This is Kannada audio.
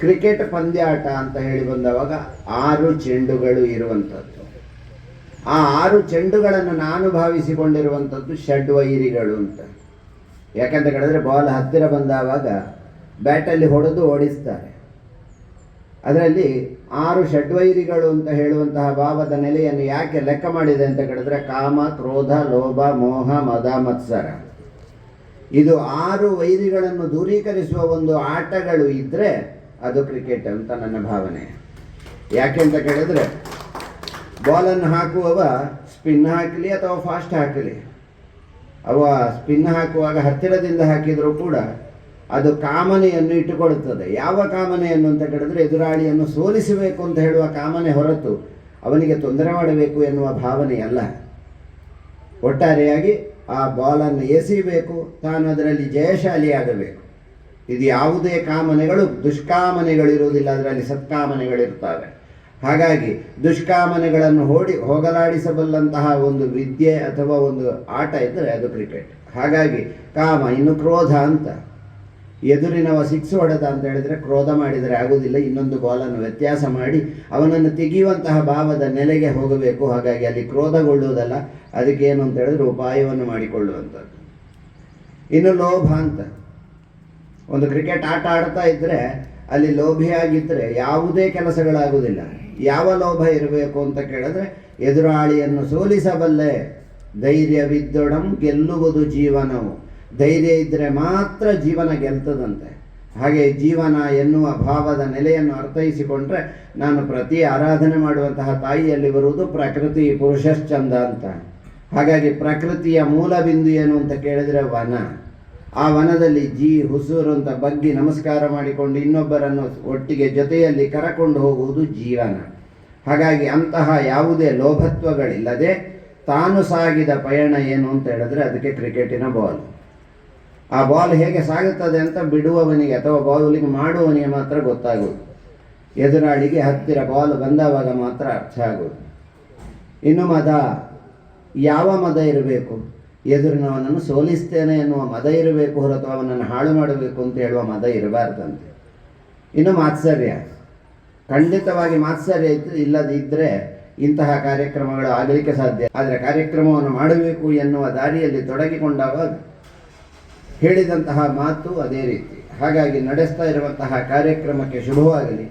ಕ್ರಿಕೆಟ್ ಪಂದ್ಯಾಟ ಅಂತ ಹೇಳಿ ಬಂದವಾಗ 6 ಚೆಂಡುಗಳು ಇರುವಂಥದ್ದು. ಆ 6 ಚೆಂಡುಗಳನ್ನು ನಾನು ಭಾವಿಸಿಕೊಂಡಿರುವಂಥದ್ದು ಷಡ್ವೈರಿಗಳು ಅಂತ. ಯಾಕಂತ ಹೇಳಿದ್ರೆ ಬಾಲ್ ಹತ್ತಿರ ಬಂದಾವಾಗ ಬ್ಯಾಟಲ್ಲಿ ಹೊಡೆದು ಓಡಿಸ್ತಾರೆ. ಅದರಲ್ಲಿ 6 ಷಡ್ವೈರಿಗಳು ಅಂತ ಹೇಳುವಂತಹ ಭಾವದ ನೆಲೆಯನ್ನು ಯಾಕೆ ಲೆಕ್ಕ ಮಾಡಿದೆ ಅಂತ ಹೇಳಿದ್ರೆ ಕಾಮ, ಕ್ರೋಧ, ಲೋಭ, ಮೋಹ, ಮದ, ಮತ್ಸರ. ಇದು 6 ವೈರಿಗಳನ್ನು ದೂರೀಕರಿಸುವ ಒಂದು ಆಟಗಳು ಇದ್ದರೆ ಅದು ಕ್ರಿಕೆಟ್ ಅಂತ ನನ್ನ ಭಾವನೆ. ಯಾಕೆಂತ ಕೇಳಿದ್ರೆ ಬಾಲನ್ನು ಹಾಕುವವ ಸ್ಪಿನ್ ಹಾಕಲಿ ಅಥವಾ ಫಾಸ್ಟ್ ಹಾಕಲಿ, ಅವ ಸ್ಪಿನ್ ಹಾಕುವಾಗ ಹತ್ತಿರದಿಂದ ಹಾಕಿದರೂ ಕೂಡ ಅದು ಕಾಮನೆಯನ್ನು ಇಟ್ಟುಕೊಳ್ಳುತ್ತದೆ. ಯಾವ ಕಾಮನೆಯನ್ನು ಅಂತ ಕೇಳಿದ್ರೆ ಎದುರಾಳಿಯನ್ನು ಸೋಲಿಸಬೇಕು ಅಂತ ಹೇಳುವ ಕಾಮನೆ ಹೊರತು ಅವನಿಗೆ ತೊಂದರೆ ಮಾಡಬೇಕು ಎನ್ನುವ ಭಾವನೆಯಲ್ಲ. ಒಟ್ಟಾರೆಯಾಗಿ ಆ ಬಾಲನ್ನು ಎಸೆಯಬೇಕು, ತಾನು ಅದರಲ್ಲಿ ಜಯಶಾಲಿಯಾಗಬೇಕು. ಇದು ಯಾವುದೇ ಕಾಮನೆಗಳು ದುಷ್ಕಾಮನೆಗಳಿರುವುದಿಲ್ಲ, ಅದರಲ್ಲಿ ಸತ್ಕಾಮನೆಗಳಿರ್ತವೆ. ಹಾಗಾಗಿ ದುಷ್ಕಾಮನೆಗಳನ್ನು ಹೋಗಲಾಡಿಸಬಲ್ಲಂತಹ ಒಂದು ವಿದ್ಯೆ ಅಥವಾ ಒಂದು ಆಟ ಇದ್ದರೆ ಅದು ಕ್ರಿಕೆಟ್. ಹಾಗಾಗಿ ಕಾಮ, ಇನ್ನು ಕ್ರೋಧ ಅಂತ. ಎದುರಿನವ 6 ಹೊಡೆದ ಅಂತ ಹೇಳಿದರೆ ಕ್ರೋಧ ಮಾಡಿದರೆ ಆಗುವುದಿಲ್ಲ, ಇನ್ನೊಂದು ಬಾಲನ್ನು ವ್ಯತ್ಯಾಸ ಮಾಡಿ ಅವನನ್ನು ತೆಗೆಯುವಂತಹ ಭಾವದ ನೆಲೆಗೆ ಹೋಗಬೇಕು. ಹಾಗಾಗಿ ಅಲ್ಲಿ ಕ್ರೋಧಗೊಳ್ಳುವುದಲ್ಲ, ಅದಕ್ಕೇನು ಅಂತ ಹೇಳಿದ್ರೆ ಉಪಾಯವನ್ನು ಮಾಡಿಕೊಳ್ಳುವಂಥದ್ದು. ಇನ್ನು ಲೋಭ ಅಂತ. ಒಂದು ಕ್ರಿಕೆಟ್ ಆಟ ಆಡ್ತಾ ಇದ್ದರೆ ಅಲ್ಲಿ ಲೋಭಿಯಾಗಿದ್ದರೆ ಯಾವುದೇ ಕೆಲಸಗಳಾಗುವುದಿಲ್ಲ. ಯಾವ ಲೋಭ ಇರಬೇಕು ಅಂತ ಕೇಳಿದ್ರೆ ಎದುರಾಳಿಯನ್ನು ಸೋಲಿಸಬಲ್ಲೆ, ಧೈರ್ಯವಿದ್ದೊಡಂ ಗೆಲ್ಲುವುದು ಜೀವನವು. ಧೈರ್ಯ ಇದ್ದರೆ ಮಾತ್ರ ಜೀವನ ಗೆಲ್ತದಂತೆ. ಹಾಗೆ ಜೀವನ ಎನ್ನುವ ಭಾವದ ನೆಲೆಯನ್ನು ಅರ್ಥೈಸಿಕೊಂಡ್ರೆ ನಾನು ಪ್ರತಿ ಆರಾಧನೆ ಮಾಡುವಂತಹ ತಾಯಿಯಲ್ಲಿ ಬರುವುದು ಪ್ರಕೃತಿ ಪುರುಷಶ್ಚಂದ ಅಂತ. ಹಾಗಾಗಿ ಪ್ರಕೃತಿಯ ಮೂಲ ಬಿಂದು ಏನು ಅಂತ ಕೇಳಿದರೆ ವನ. ಆ ವನದಲ್ಲಿ ಹುಸುರು ಅಂತ ಬಗ್ಗಿ ನಮಸ್ಕಾರ ಮಾಡಿಕೊಂಡು ಇನ್ನೊಬ್ಬರನ್ನು ಒಟ್ಟಿಗೆ ಜೊತೆಯಲ್ಲಿ ಕರಕೊಂಡು ಹೋಗುವುದು ಜೀವನ. ಹಾಗಾಗಿ ಅಂತಹ ಯಾವುದೇ ಲೋಭತ್ವಗಳಿಲ್ಲದೆ ತಾನು ಸಾಗಿದ ಪಯಣ ಏನು ಅಂತ ಹೇಳಿದ್ರೆ ಅದಕ್ಕೆ ಕ್ರಿಕೆಟಿನ ಬಾಲ್. ಆ ಬಾಲ್ ಹೇಗೆ ಸಾಗುತ್ತದೆ ಅಂತ ಬಿಡುವವನಿಗೆ ಅಥವಾ ಬೌಲಿಂಗ್ ಮಾಡುವವನಿಗೆ ಮಾತ್ರ ಗೊತ್ತಾಗುವುದು. ಎದುರಾಳಿಗೆ ಹತ್ತಿರ ಬಾಲ್ ಬಂದವಾಗ ಮಾತ್ರ ಅರ್ಥ ಆಗುವುದು. ಇನ್ನು ಮದ, ಯಾವ ಮದ ಇರಬೇಕು? ಎದುರಿನವನನ್ನು ಸೋಲಿಸ್ತೇನೆ ಎನ್ನುವ ಮದ ಇರಬೇಕು ಹೊರತು ಅವನನ್ನು ಹಾಳು ಮಾಡಬೇಕು ಅಂತ ಹೇಳುವ ಮದ ಇರಬಾರ್ದಂತೆ. ಇನ್ನು ಮಾತ್ಸರ್ಯ, ಖಂಡಿತವಾಗಿ ಮಾತ್ಸರ್ಯ ಇಲ್ಲದಿದ್ದರೆ ಇಂತಹ ಕಾರ್ಯಕ್ರಮಗಳು ಆಗಲಿಕ್ಕೆ ಸಾಧ್ಯ. ಆದರೆ ಕಾರ್ಯಕ್ರಮವನ್ನು ಮಾಡಬೇಕು ಎನ್ನುವ ದಾರಿಯಲ್ಲಿ ತೊಡಗಿಕೊಂಡಾಗ ಹೇಳಿದಂತಹ ಮಾತು ಅದೇ ರೀತಿ. ಹಾಗಾಗಿ ನಡೆಸ್ತಾ ಇರುವಂತಹ ಕಾರ್ಯಕ್ರಮಕ್ಕೆ ಶುಭವಾಗಲಿ.